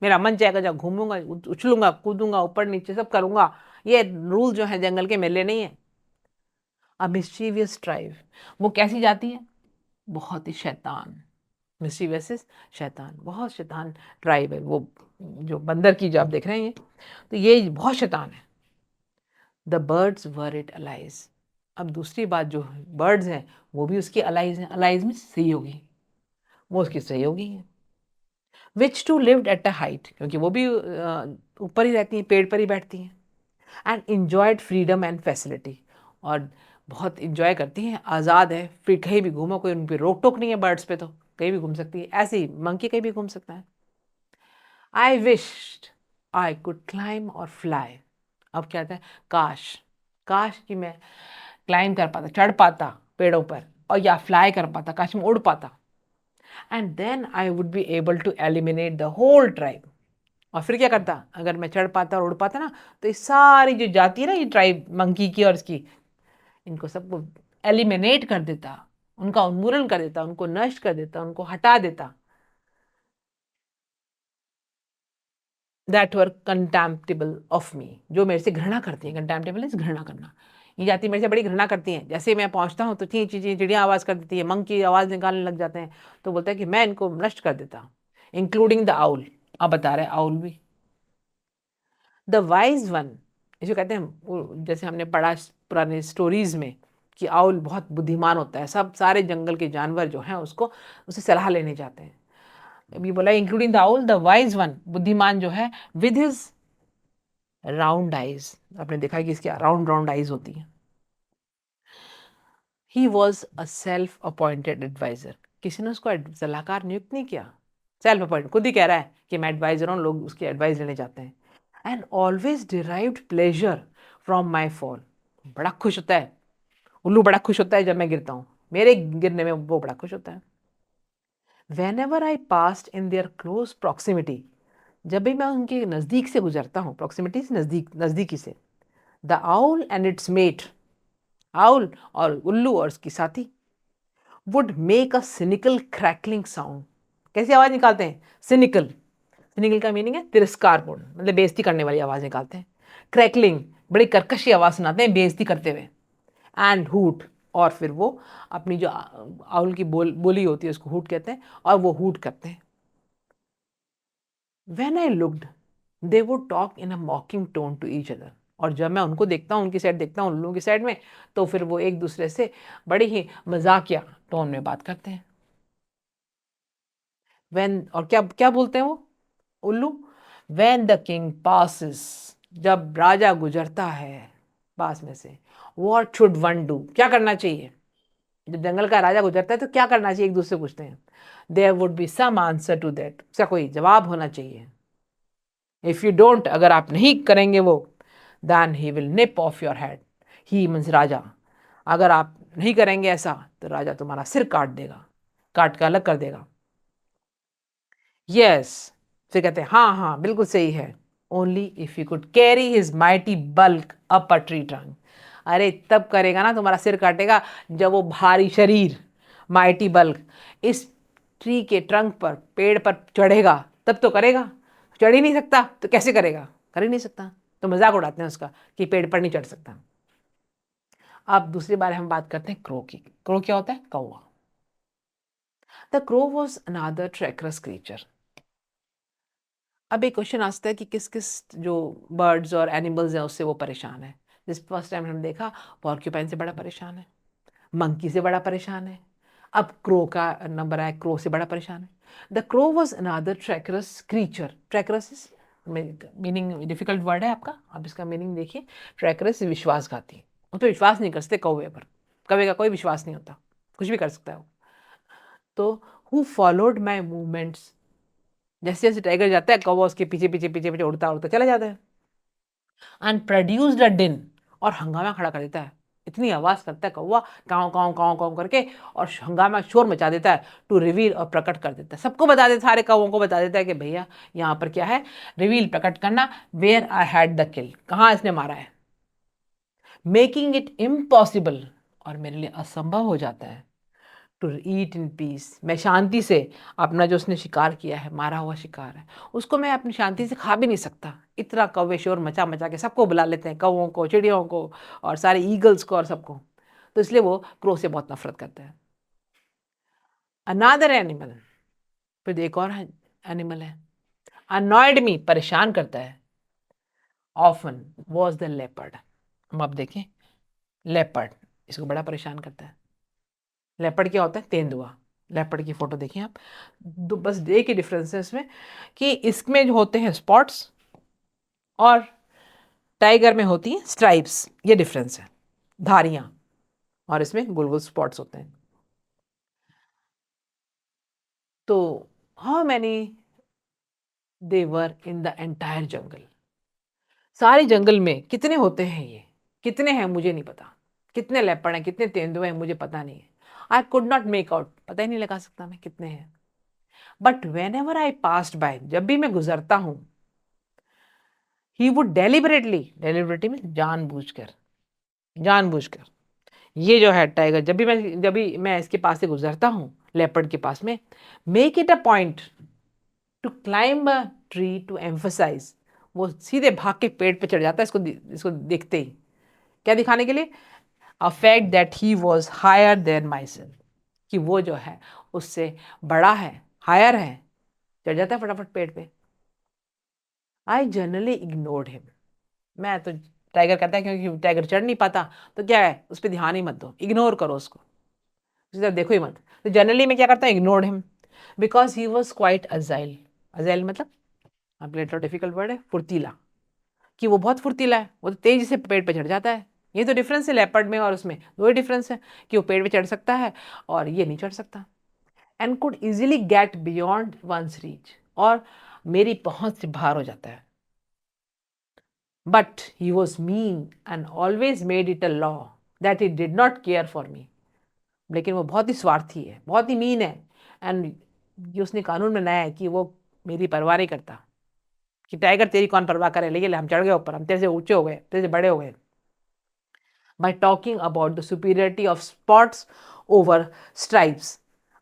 मेरा मन चाहेगा जब घूमूंगा, उछलूंगा, कूदूंगा, ऊपर नीचे सब करूंगा, ये रूल जो है जंगल के मेरे लिए नहीं है। अ मिस्चीवियस ट्राइब, वो कैसी जाती है? बहुत ही शैतान। मिस्चीवियस, शैतान, बहुत शैतान ट्राइब है वो, जो बंदर की जो आप देख रहे हैं, तो ये बहुत शैतान है। The birds were it allies, अब दूसरी बात, जो बर्ड्स हैं वो भी उसकी अलाइज हैं, अलाइज में सहयोगी, वो उसकी सहयोगी हैं। Which too lived at a height, क्योंकि वो भी ऊपर ही रहती हैं, पेड़ पर ही बैठती हैं। And enjoyed freedom and facility, और बहुत इंजॉय करती हैं, आज़ाद है, फिर कहीं भी घूमो, कोई उन पर रोक टोक नहीं है, बर्ड्स पे तो कहीं भी घूम सकती है, ऐसे ही मंकी कहीं भी घूम सकता है। आई विश्ड आई कुड क्लाइम और फ्लाई, अब क्या कहते हैं, काश, काश कि मैं क्लाइम कर पाता, चढ़ पाता पेड़ों पर, और या फ्लाई कर पाता, काश मैं उड़ पाता। And then I would be able to eliminate the whole tribe, और फिर क्या करता, अगर मैं चढ़ पाता और उड़ पाता ना, तो ये सारी जो जाति है ना, ये ट्राइब मंकी की और इसकी, इनको सबको एलिमिनेट कर देता, उनका उन्मूलन कर देता, उनको नष्ट कर देता, उनको हटा देता। दैट वर कंटेम्प्टेबल ऑफ मी, जो मेरे से घृणा करती है, कंटेम्प्टेबल इज घृणा करना, ये जाति मेरे से बड़ी घृणा करती है। जैसे मैं पहुंचता हूँ तो ची ची ची चिड़िया आवाज़ कर देती है, मंकी आवाज़ निकालने लग जाते हैं, तो बोलता है कि मैं इनको नष्ट कर देता हूँ, इंक्लूडिंग द आउल। अब बता रहे आउल भी। द वाइज वन, जो कहते हैं जैसे हमने पढ़ा पुराने स्टोरीज में, कि आउल बहुत बुद्धिमान होता है, सब सारे जंगल के जानवर जो हैं उसको उससे सलाह लेने जाते हैं। अभी बोला including the owl, the wise one, बुद्धिमान जो है, विद हिज राउंड आइज, आपने देखा कि इसकी राउंड राउंड आइज होती है। He was a self appointed adviser, किसी ने उसको सलाहकार नियुक्त नहीं किया, सेल्फ अपॉइंटेड, खुद ही कह रहा है कि मैं एडवाइजर हूँ, लोग उसकी एडवाइस लेने जाते हैं। And always derived pleasure from my fall, बड़ा खुश होता है, उल्लू बड़ा खुश होता है जब मैं गिरता हूँ, मेरे गिरने में वो बड़ा खुश होता है। When ever I past in their close proximity, जब भी मैं उनके नज़दीक से गुजरता हूँ, प्रॉक्सिमिटी से नज़दीक, नज़दीकी से, the owl and its mate, owl और उल्लू और उसकी साथी, would make a cynical crackling sound, कैसी आवाज़ निकालते हैं? सिनिकल, सिनिकल का मीनिंग है तिरस्कारपूर्ण, मतलब बेइज्जती करने वाली आवाज़ निकालते हैं। क्रैकलिंग, बड़ी कर्कशी आवाज़ सुनाते हैं बेइज्जती करते हुए। एंड हूट, और फिर वो अपनी जो आउल की बोली होती है उसको हूट कहते हैं, और वो हूट करते हैं। When I looked they would talk in a mocking tone to each other, और जब मैं उनको देखता हूँ, उनकी साइड देखता हूँ, उन लोगों की साइड में, तो फिर वो एक दूसरे से बड़ी ही मजाकिया टोन में बात करते हैं। व्हेन, और क्या क्या बोलते हैं वो उल्लू? व्हेन द किंग पासिस, जब राजा गुजरता है पास में से, व्हाट शुड वन डू, क्या करना चाहिए? जब जंगल का राजा गुजरता है तो क्या करना चाहिए, एक दूसरे से पूछते हैं। There would be some answer to that, उसका कोई जवाब होना चाहिए। इफ यू डोंट, अगर आप नहीं करेंगे वो, then he will nip off your head, he means राजा, अगर आप नहीं करेंगे ऐसा तो राजा तुम्हारा सिर काट देगा, काट कर अलग कर देगा। यस, फिर कहते हैं हाँ हाँ बिल्कुल सही है। Only if you could carry his mighty bulk up a tree trunk, अरे तब करेगा ना, तुम्हारा सिर काटेगा जब वो भारी शरीर, माइटी बल्क, इस ट्री के ट्रंक पर, पेड़ पर चढ़ेगा, तब तो करेगा। चढ़ ही नहीं सकता तो कैसे करेगा, कर ही नहीं सकता, तो मजाक उड़ाते हैं उसका कि पेड़ पर नहीं चढ़ सकता। अब दूसरी बार हम बात करते हैं क्रो की। क्रो क्या होता है? कौवा। The crow was another treacherous creature, अब एक क्वेश्चन आता है कि किस किस जो बर्ड्स और एनिमल्स हैं उससे वो परेशान है। जिस फर्स्ट टाइम हमने देखा पॉर्क्यूपाइन से बड़ा परेशान है, मंकी से बड़ा परेशान है, अब क्रो का नंबर आया, क्रो से बड़ा परेशान है। The crow was another treacherous creature. Treacherous is meaning difficult word है आपका, आप इसका मीनिंग देखिए। ट्रैकरस विश्वासघाती, उस पर विश्वास नहीं कर सकते कौवे पर, कौवे का कोई विश्वास नहीं होता, कुछ भी कर सकता है वो। तो हु फॉलोड माई मूवमेंट्स, जैसे जैसे टाइगर जाता है कौवा उसके पीछे पीछे पीछे पीछे उड़ता उड़ता चला जाता है। एंड प्रोड्यूस्ड अ दिन, और हंगामा खड़ा कर देता है, इतनी आवाज करता है कौवा काँव काँव काँव काँव करके, और हंगामा शोर मचा देता है, टू रिवील, और प्रकट कर देता है, सबको बता देता, सारे कौवों को बता देता है कि भैया यहाँ पर क्या है, रिवील प्रकट करना, where I had the kill, कहाँ इसने मारा है, मेकिंग इट इम्पॉसिबल, और मेरे लिए असंभव हो जाता है, टू ईट इन पीस, मैं शांति से अपना जो उसने शिकार किया है, मारा हुआ शिकार है, उसको मैं अपनी शांति से खा भी नहीं सकता। इतना कौवे शोर मचा मचा के सबको बुला लेते हैं, कौवों को, चिड़ियों को, और सारे ईगल्स को, और सबको। तो इसलिए वो क्रो से बहुत नफरत करता है। अनादर एनिमल, फिर एक और एनिमल है, अनॉयड मी, परेशान करता है, ऑफन वॉज द लेपर्ड। हम अब देखें, लेपर्ड इसको बड़ा परेशान करता है। लेपर्ड क्या होता है, तेंदुआ। लेपर्ड की फोटो देखिए आप, बस एक ही डिफरेंस है इसमें कि इसमें जो होते हैं स्पॉट्स और टाइगर में होती हैं स्ट्राइप्स, ये डिफरेंस है, धारियां, और इसमें गोल गोल स्पॉट्स होते हैं। तो how many there in the entire jungle, सारे जंगल में कितने होते हैं, ये कितने हैं मुझे नहीं पता, कितने लेपर्ड हैं, कितने तेंदुए हैं मुझे पता नहीं है, I could not make out, पता ही नहीं लगा सकता मैं कितने हैं। But when ever I passed by, जब भी मैं गुजरता हूं, ही वुड डेलिबरेटली, डेलिबरेटली में जानबूझकर, जानबूझकर, ये जो है टाइगर, जब भी मैं इसके पास से गुजरता हूँ, लेपर्ड के पास में, make it a point to climb a tree to emphasise, वो सीधे भाग के पेड़ पे चढ़ जाता है इसको देखते ही, क्या दिखाने के लिए, a fact that he was higher than myself, कि वो जो है उससे बड़ा है, हायर है, चढ़ जाता है फटाफट पेड़ पे। आई जनरली इग्नोर्ड हिम, मैं तो, टाइगर कहता है क्योंकि टाइगर चढ़ नहीं पाता, तो क्या है, उस पर ध्यान ही मत दो, इग्नोर करो उसको, उसकी तरफ देखो ही मत। तो जनरली मैं क्या करता हूँ, ignored him, because he was quite agile. Agile मतलब, आपके लिए डिफिकल्ट वर्ड है, फुर्तीला, कि वो बहुत फुर्तीला है, वो तो तेजी से पेड़ पे चढ़ जाता है। ये तो डिफरेंस है लेपर्ड में और उसमें, दो ही डिफरेंस है, कि वो पेड़ पे चढ़ सकता है और ये नहीं चढ़ सकता। And could easily get beyond one's reach, और मेरी पहुंच से बाहर हो जाता है। But he was mean and always made it a law that he did not care for me, लेकिन वो बहुत ही स्वार्थी है, बहुत ही मीन है, एंड ये उसने कानून बनाया है कि वो मेरी परवाह नहीं करता, कि टाइगर तेरी कौन परवाह करे, लेकिन हम चढ़ गए ऊपर, हम तेरे से ऊंचे हो गए, तेरे से बड़े हो गए, bye talking about the superiority of spots over stripes.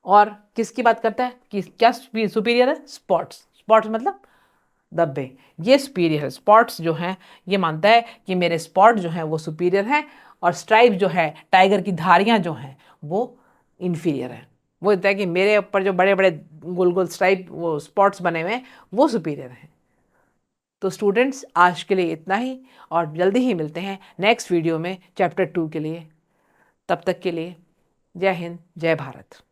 और किसकी बात करता है कि क्या सुपीरियर है, स्पॉट्स, स्पॉट्स मतलब धब्बे, ये सुपीरियर है, स्पॉट्स जो हैं ये मानता है कि मेरे स्पॉट जो हैं वो सुपीरियर हैं, और स्ट्राइप जो है, टाइगर की धारियां जो हैं वो इन्फीरियर है। वो कहता है कि मेरे ऊपर जो बड़े बड़े गोल गोल स्ट्राइप वो स्पॉट्स बने हुए हैं वो सुपीरियर हैं। तो स्टूडेंट्स आज के लिए इतना ही, और जल्दी ही मिलते हैं नेक्स्ट वीडियो में चैप्टर 2 के लिए। तब तक के लिए जय हिंद, जय भारत।